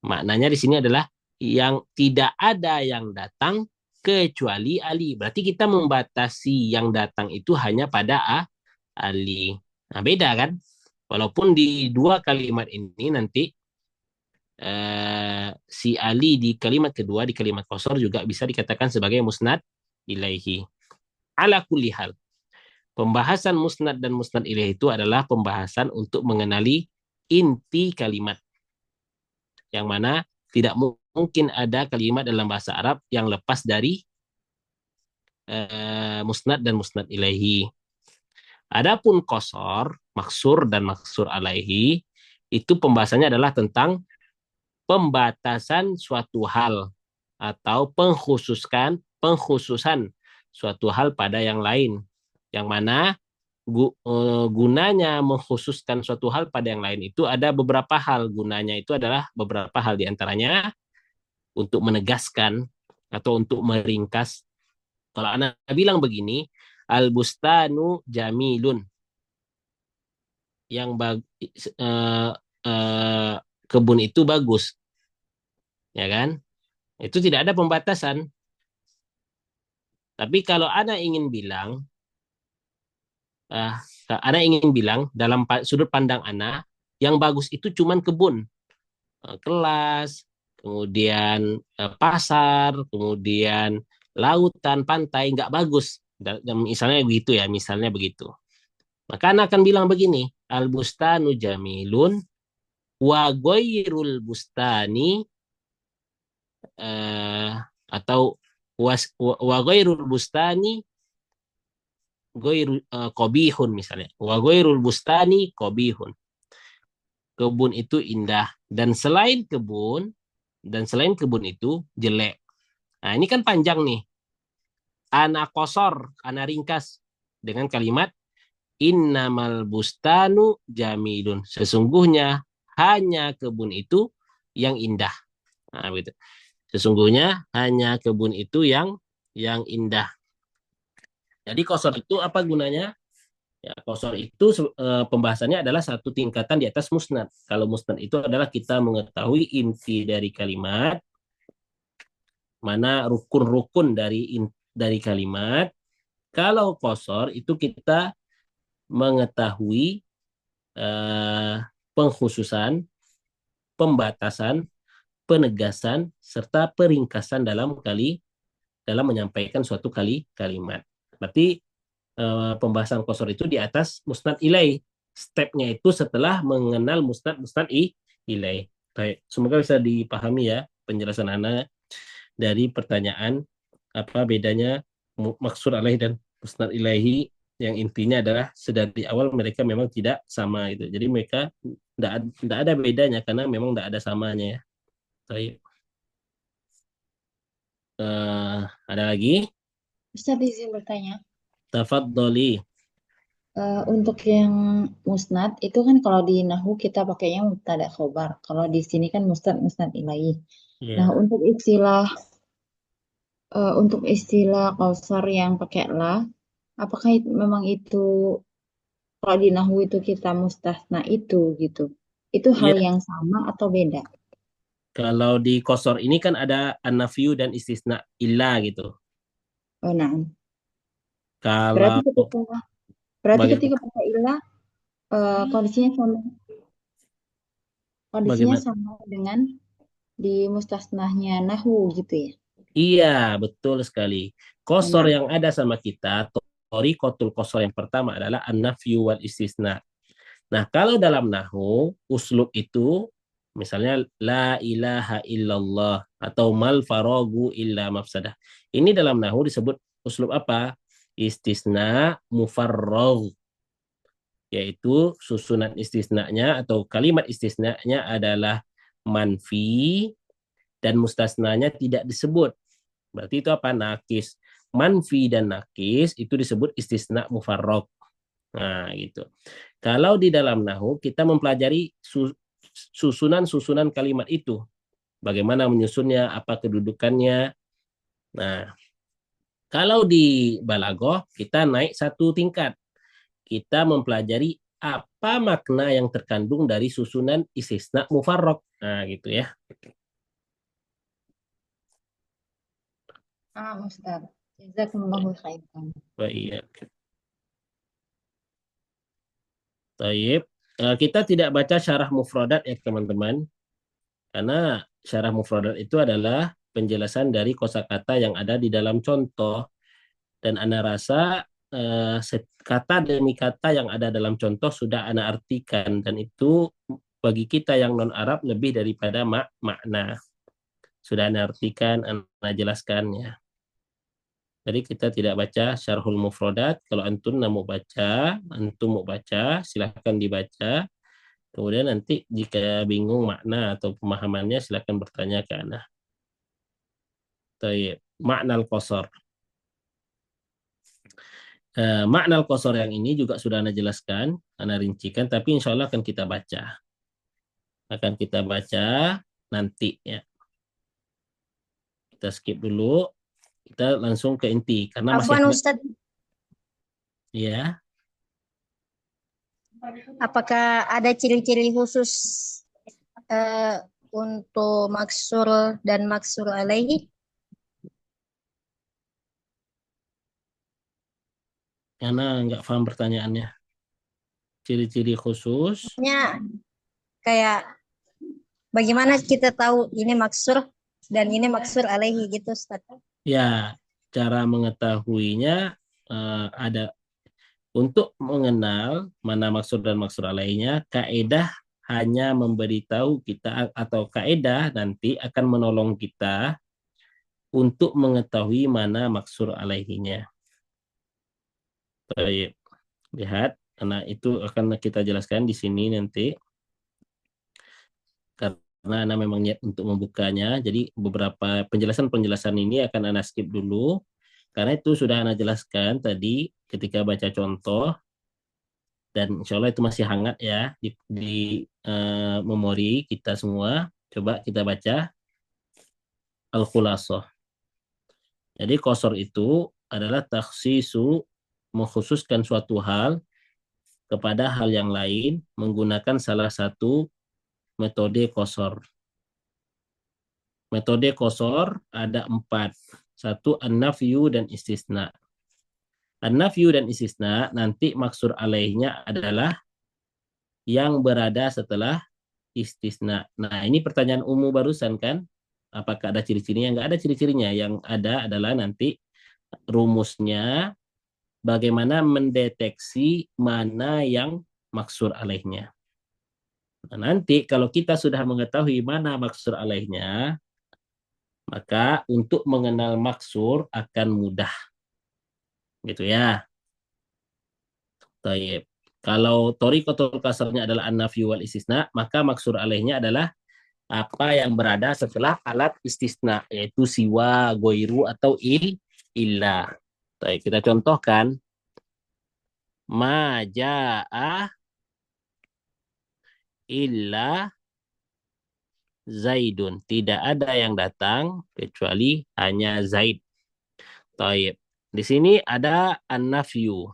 [SPEAKER 1] Maknanya di sini adalah yang tidak ada yang datang kecuali Ali. Berarti kita membatasi yang datang itu hanya pada Ali. Nah, beda kan? Walaupun di dua kalimat ini nanti si Ali di kalimat kedua, di kalimat qasar juga bisa dikatakan sebagai musnad ilaihi. Ala kulli hal. Pembahasan musnad dan musnad ilaihi itu adalah pembahasan untuk mengenali inti kalimat. Yang mana tidak mungkin ada kalimat dalam bahasa Arab yang lepas dari musnad dan musnad ilaihi. Adapun qasar, maksur dan maksur alaihi, itu pembahasannya adalah tentang pembatasan suatu hal atau pengkhususan suatu hal pada yang lain. Yang mana gunanya mengkhususkan suatu hal pada yang lain itu ada beberapa hal. Gunanya itu adalah beberapa hal, diantaranya untuk menegaskan atau untuk meringkas. Kalau anak bilang begini, al-bustanu jamilun, yang kebun itu bagus, ya kan? Itu tidak ada pembatasan. Tapi kalau anak ingin bilang, anak ingin bilang dalam sudut pandang anak, yang bagus itu cuman kebun, kelas, kemudian pasar, kemudian lautan, pantai, nggak bagus. Misalnya begitu ya, misalnya begitu. Maka anak akan bilang begini, al-bustanu jamilun wa ghairul bustani, atau wa ghairul bustani qabihun, misalnya. Wa ghairul bustani qabihun. Kebun itu indah dan selain kebun itu jelek. Nah, ini kan panjang nih. Ana kosor, ana ringkas dengan kalimat innamal bustanu jamilun. Sesungguhnya hanya kebun itu yang indah. Nah, begitu. Sesungguhnya hanya kebun itu yang indah. Jadi kosor itu apa gunanya? Ya, kosor itu pembahasannya adalah satu tingkatan di atas musnad. Kalau musnad itu adalah kita mengetahui inti dari kalimat, mana rukun-rukun dari kalimat. Kalau kosor itu kita mengetahui pengkhususan, pembatasan, penegasan, serta peringkasan dalam menyampaikan suatu kalimat. Berarti pembahasan kosor itu di atas musnad ilaih. Stepnya itu setelah mengenal musnad ilaih. Baik, semoga bisa dipahami ya penjelasan Ana dari pertanyaan apa bedanya maksur alaih dan musnad ilaihi, yang intinya adalah sedari awal mereka memang tidak sama itu. Jadi mereka tidak ada bedanya karena memang tidak ada samanya ya. Baik. Ada lagi?
[SPEAKER 3] Ustaz izin bertanya.
[SPEAKER 1] Tafadholi.
[SPEAKER 3] Untuk yang musnad itu kan kalau di Nahwu kita pakainya mubtada khobar. Kalau di sini kan musnad ilaih. Nah,
[SPEAKER 1] Ya.
[SPEAKER 3] untuk istilah qausar yang pakai la, apakah memang itu kalau di Nahwu itu kita mustasna itu gitu? Itu hal
[SPEAKER 1] Iya,
[SPEAKER 3] yang sama atau beda?
[SPEAKER 1] kalau di kosor ini kan ada an-nafyu dan istisna illa gitu.
[SPEAKER 3] Oh, nah.
[SPEAKER 1] Kalau
[SPEAKER 3] Berarti ketika
[SPEAKER 1] bagaimana?
[SPEAKER 3] pakai ilah kondisinya
[SPEAKER 1] Bagaimana?
[SPEAKER 3] sama dengan di mustasnahnya Nahwu gitu ya?
[SPEAKER 1] Iya, betul sekali.
[SPEAKER 3] Oh,
[SPEAKER 1] Kosor
[SPEAKER 3] nah.
[SPEAKER 1] yang ada sama kita, thoriqatul kosor yang pertama adalah an-nafyu wal istisna. Nah, kalau dalam nahu, uslub itu misalnya la ilaha illallah atau mal faragu illa mafsadah. Ini dalam nahu disebut uslub apa? Istisna mufarragh, yaitu susunan istisnanya atau kalimat istisnanya adalah manfi dan mustasnanya tidak disebut. Berarti itu apa? Nakis. Manfi dan nakis itu disebut istisna mufarragh. Nah, gitu. Kalau di dalam nahu kita mempelajari susunan-susunan kalimat itu. Bagaimana menyusunnya, apa kedudukannya. Nah, kalau di balaghah kita naik satu tingkat. Kita mempelajari apa makna yang terkandung dari susunan istisna mufarragh. Nah, gitu ya.
[SPEAKER 3] Ustaz. Jazakumullahu khairan.
[SPEAKER 1] Baik. Baik. Kita tidak baca syarah mufradat ya teman-teman. Karena syarah mufradat itu adalah penjelasan dari kosakata yang ada di dalam contoh. Dan Ana rasa kata demi kata yang ada dalam contoh sudah Ana artikan. Dan itu bagi kita yang non-Arab lebih daripada makna. Sudah Ana artikan, Ana jelaskan ya. Jadi kita tidak baca syarhul mufradat. Kalau antum mau baca, silahkan dibaca. Kemudian nanti jika bingung makna atau pemahamannya silahkan bertanya ke Ana. Makna al-qasar. Makna al-qasar yang ini juga sudah Ana jelaskan, Ana rincikan, tapi insya Allah akan kita baca. Akan kita baca nanti ya. Kita skip dulu, kita langsung ke inti karena masih
[SPEAKER 4] Afwan
[SPEAKER 1] hangat
[SPEAKER 4] Ustadz,
[SPEAKER 1] ya.
[SPEAKER 4] apakah ada ciri-ciri khusus untuk maksur dan maksur alaihi?
[SPEAKER 1] Karena nggak paham pertanyaannya. Ciri-ciri khusus.
[SPEAKER 4] Maksudnya kayak bagaimana kita tahu ini maksur dan ini maksur alaihi gitu Ustadz?
[SPEAKER 1] Ya, cara mengetahuinya ada untuk mengenal mana maksud dan maksud lainnya, kaidah hanya memberitahu kita atau kaidah nanti akan menolong kita untuk mengetahui mana maksud alaihinya. Baik, lihat, karena itu akan kita jelaskan di sini nanti. Karena Ana memang niat untuk membukanya, jadi beberapa penjelasan-penjelasan ini akan Ana skip dulu. Karena itu sudah Ana jelaskan tadi ketika baca contoh, dan insya Allah itu masih hangat ya di memori kita semua. Coba kita baca Al-Khulasah. Jadi qasar itu adalah takhsisu, mengkhususkan suatu hal kepada hal yang lain menggunakan salah satu metode qasar. Metode qasar ada 4. Satu, an-nafyu dan istisna. An-nafyu dan istisna nanti maksud alaihnya adalah yang berada setelah istisna. Nah, ini pertanyaan umum barusan kan? Apakah ada ciri-cirinya? Nggak ada ciri-cirinya. Yang ada adalah nanti rumusnya bagaimana mendeteksi mana yang maksud alaihnya. Nah, nanti kalau kita sudah mengetahui mana maksud alaihnya, maka untuk mengenal maksud akan mudah. Gitu ya. Taib. Kalau thoriqatul kasarnya adalah an-nafyu wal istisna, maka maksud alaihnya adalah apa yang berada setelah alat istisna, yaitu siwa, goiru, atau illa. Baik, kita contohkan. Ma ja'a illa Zaidun. Tidak ada yang datang kecuali hanya Zaid. Taib. Di sini ada an-nafyu.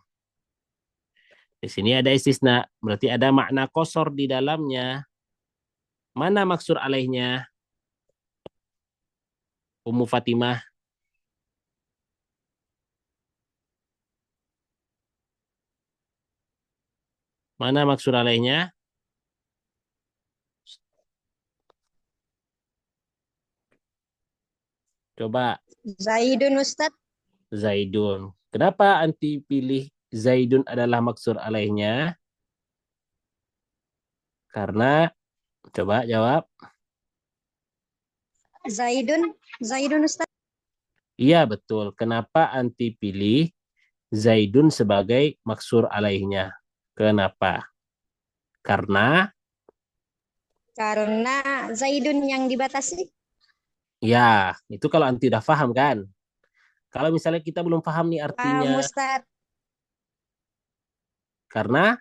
[SPEAKER 1] Di sini ada istisna. Berarti ada makna qasar di dalamnya. Mana maksud alaihnya? Ummu Fatimah. Mana maksud alaihnya? Coba.
[SPEAKER 4] Zaidun Ustadz,
[SPEAKER 1] Zaidun. Kenapa anti pilih Zaidun adalah maksud alaihnya? Karena, coba jawab.
[SPEAKER 4] Zaidun Ustadz.
[SPEAKER 1] Iya betul. Kenapa anti pilih Zaidun sebagai maksud alaihnya? Kenapa? Karena,
[SPEAKER 4] Karena Zaidun yang dibatasi.
[SPEAKER 1] ya itu kalau anti udah paham kan. Kalau misalnya kita belum paham nih artinya,
[SPEAKER 4] Ustadz.
[SPEAKER 1] karena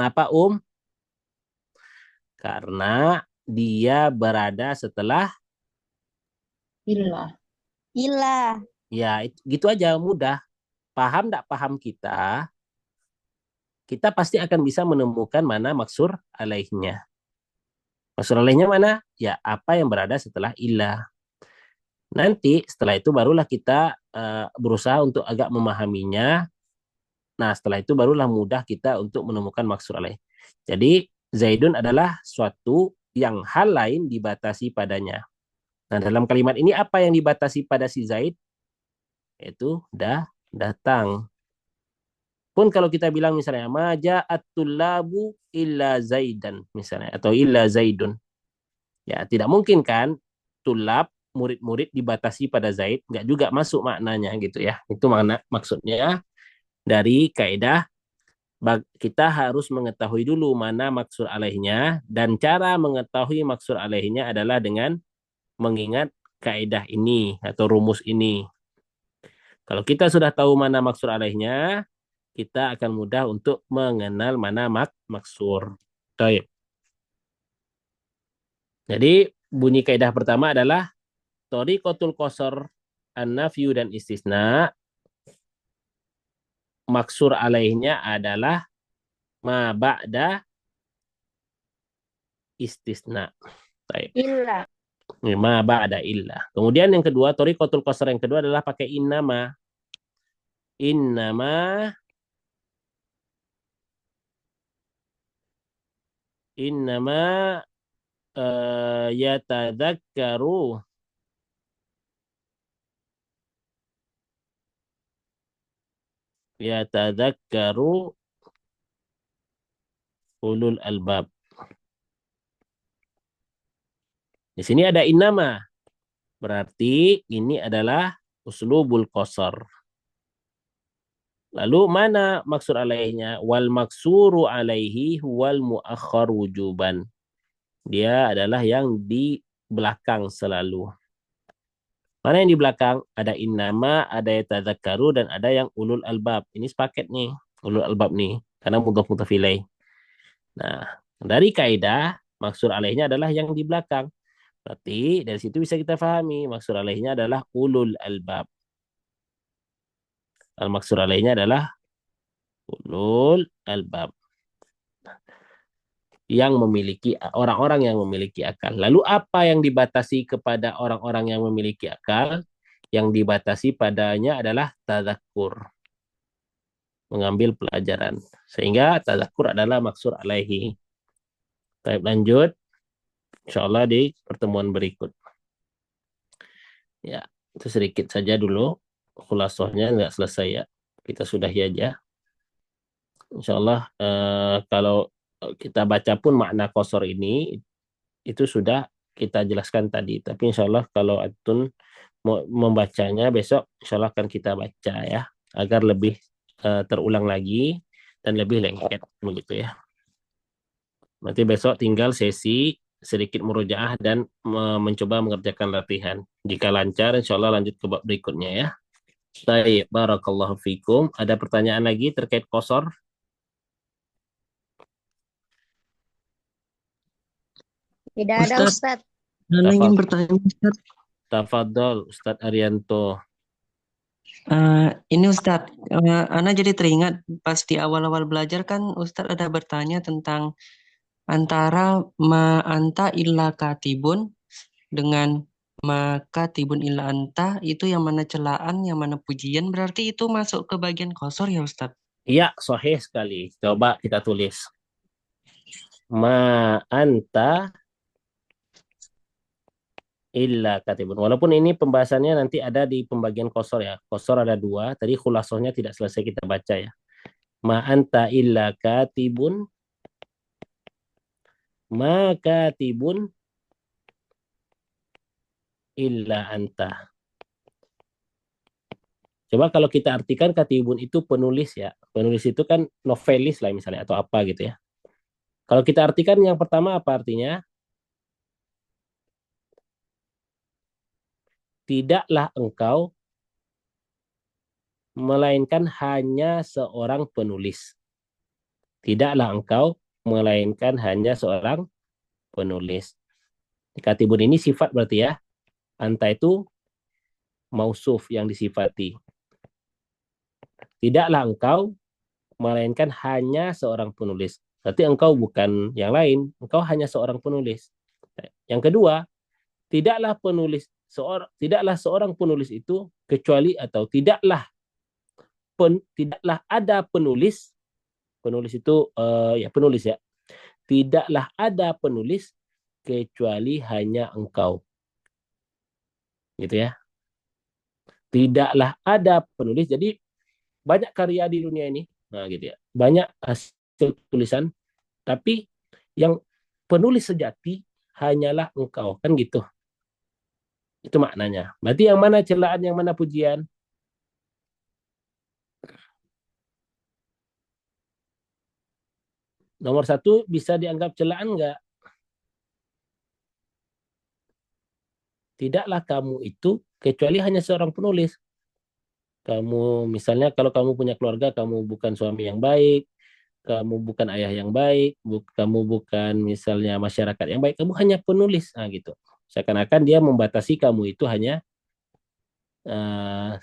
[SPEAKER 1] apa Karena dia berada setelah,
[SPEAKER 3] Illa.
[SPEAKER 4] Ila.
[SPEAKER 1] ya gitu aja mudah. Paham tidak paham kita pasti akan bisa menemukan mana maksud alaihnya. Maksud alaihnya mana? Ya apa yang berada setelah ilah. Nanti setelah itu barulah kita berusaha untuk agak memahaminya. Nah setelah itu barulah mudah kita untuk menemukan maksud alaih. Jadi Zaidun adalah suatu yang hal lain dibatasi padanya. Nah dalam kalimat ini apa yang dibatasi pada si Zaid? Itu datang. Pun kalau kita bilang misalnya maja'at tullabu illa Zaidan misalnya atau illa Zaidun. Ya, tidak mungkin kan tulab murid-murid dibatasi pada Zaid, nggak juga masuk maknanya gitu ya. Itu maksudnya dari kaidah kita harus mengetahui dulu mana maksud alaihnya, dan cara mengetahui maksud alaihnya adalah dengan mengingat kaidah ini atau rumus ini. Kalau kita sudah tahu mana maksur alaihnya, kita akan mudah untuk mengenal mana maksur. Baik. Jadi bunyi kaidah pertama adalah thoriqatul qasar an-nafyu dan istisna. Maksur alaihnya adalah ma ba'da istisna. Baik.
[SPEAKER 2] Illa.
[SPEAKER 1] Ma ba'da illa. Kemudian yang kedua, thoriqatul qasar yang kedua adalah pakai innama. Innama innama yatadzakkaru yatadzakkaru ulul albab. Di sini ada innama. Berarti ini adalah uslubul qasar. Lalu mana maksur alaihnya? Wal maksuru alaihi wal muakhar wujuban. Dia adalah yang di belakang selalu. Mana yang di belakang? Ada innama, ada yatadzakkaru, dan ada yang ulul albab. Ini sepaket nih, ulul albab nih. Karena mudhaf mudhaf ilaih. Nah, dari kaidah, maksur alaihnya adalah yang di belakang. Berarti dari situ bisa kita pahami maksur alaihnya adalah ulul albab. Al-maksur alaihnya adalah ulul albab. Yang memiliki orang-orang yang memiliki akal. Lalu apa yang dibatasi kepada orang-orang yang memiliki akal? Yang dibatasi padanya adalah tadzakur, mengambil pelajaran. Sehingga tadzakur adalah maksur alaihi. Baik, lanjut. InsyaAllah di pertemuan berikut. Ya, itu sedikit saja dulu. Khulasohnya nggak selesai ya. Kita sudahi aja. InsyaAllah kalau kita baca pun makna qasar ini itu sudah kita jelaskan tadi. Tapi InsyaAllah kalau Atun mau membacanya besok InsyaAllah akan kita baca ya. Agar lebih terulang lagi dan lebih lengket begitu ya. Nanti besok tinggal sesi sedikit murojaah dan mencoba mengerjakan latihan. Jika lancar InsyaAllah lanjut ke bab berikutnya ya. Baik, barakallahu fikum. Ada pertanyaan lagi terkait qasar?
[SPEAKER 4] Tidak ada
[SPEAKER 5] Ustadz,
[SPEAKER 4] Ustadz.
[SPEAKER 5] Ana ingin bertanya Ustadz.
[SPEAKER 1] Tafadhol Ustadz Arianto.
[SPEAKER 5] Ini Ustadz, Ana jadi teringat pas di awal-awal belajar kan Ustadz ada bertanya tentang antara ma anta illa katibun dengan ma katibun illa anta, itu yang mana celaan, yang mana pujian, berarti itu masuk ke bagian qasar ya Ustadz?
[SPEAKER 1] Iya, sahih sekali. Coba kita tulis. Ma anta illa katibun. Walaupun ini pembahasannya nanti ada di pembagian qasar ya. Qasar ada dua. Tadi khulasohnya tidak selesai kita baca ya. Ma anta illa katibun. Ma katibun illa anta. Coba kalau kita artikan katibun itu penulis ya. Penulis itu kan novelis lah misalnya atau apa gitu ya. Kalau kita artikan yang pertama apa artinya? Tidaklah engkau melainkan hanya seorang penulis. Tidaklah engkau melainkan hanya seorang penulis. Katibun ini sifat berarti ya. Anta itu mausuf yang disifati. Tidaklah engkau melainkan hanya seorang penulis. Berarti engkau bukan yang lain, engkau hanya seorang penulis. Yang kedua, tidaklah seorang penulis itu kecuali atau tidaklah ada penulis itu ya penulis ya. Tidaklah ada penulis kecuali hanya engkau. Gitu ya. Tidaklah ada penulis. Jadi banyak karya di dunia ini. Nah, gitu ya. Banyak hasil tulisan, tapi yang penulis sejati hanyalah engkau. Kan gitu. Itu maknanya. Berarti yang mana celaan, yang mana pujian? Nomor satu bisa dianggap celaan enggak? tidaklah kamu itu kecuali hanya seorang penulis. Kamu misalnya kalau kamu punya keluarga, kamu bukan suami yang baik, kamu bukan ayah yang baik, kamu bukan misalnya masyarakat yang baik, kamu hanya penulis, nah gitu. Seakan-akan dia membatasi kamu itu hanya eh,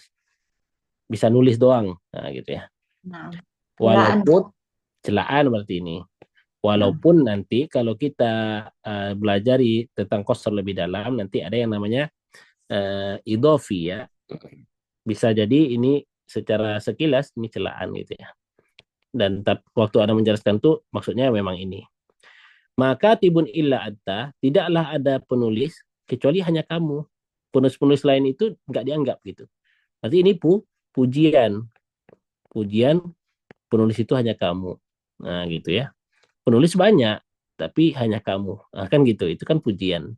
[SPEAKER 1] bisa nulis doang, nah gitu ya.
[SPEAKER 3] Nah, celaan.
[SPEAKER 1] Walaupun celaan berarti ini. Walaupun nanti kalau kita belajari tentang qasr lebih dalam, nanti ada yang namanya idhofi ya. Bisa jadi ini secara sekilas ini celaan gitu ya. Dan waktu Anda menjelaskan tuh maksudnya memang ini. Maka tibun illa anta, tidaklah ada penulis kecuali hanya kamu. Penulis-penulis lain itu nggak dianggap gitu. Berarti ini pujian. Pujian penulis itu hanya kamu. Nah gitu ya. Penulis banyak, tapi hanya kamu. Nah, kan gitu, itu kan pujian.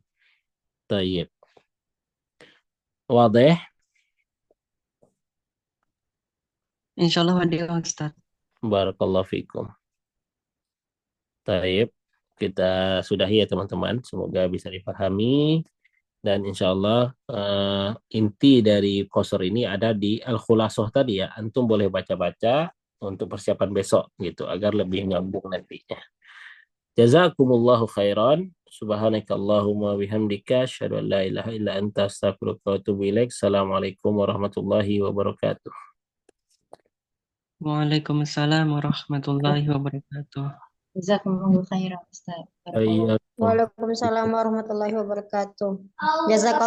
[SPEAKER 1] Tayyib. Wadih.
[SPEAKER 5] Insyaallah wadih Ustaz.
[SPEAKER 1] Barakallahu fikum. Tayyib. Kita sudahi ya teman-teman. Semoga bisa dipahami. Dan insya Allah inti dari qasr ini ada di Al-Khulasoh tadi ya. Antum boleh baca-baca untuk persiapan besok gitu agar lebih nyambung nantinya. Jazakumullahu khairan. Subhanakallahumma bihamdika asyhadu an la ilaha illa anta astaghfiruka wa atubu ilaik. Assalamualaikum warahmatullahi wabarakatuh.
[SPEAKER 5] Waalaikumsalam warahmatullahi wabarakatuh.
[SPEAKER 3] Jazakumullahu khairan, Ustaz.
[SPEAKER 1] Ayyakum.
[SPEAKER 4] Waalaikumsalam warahmatullahi wabarakatuh. Jazakallah.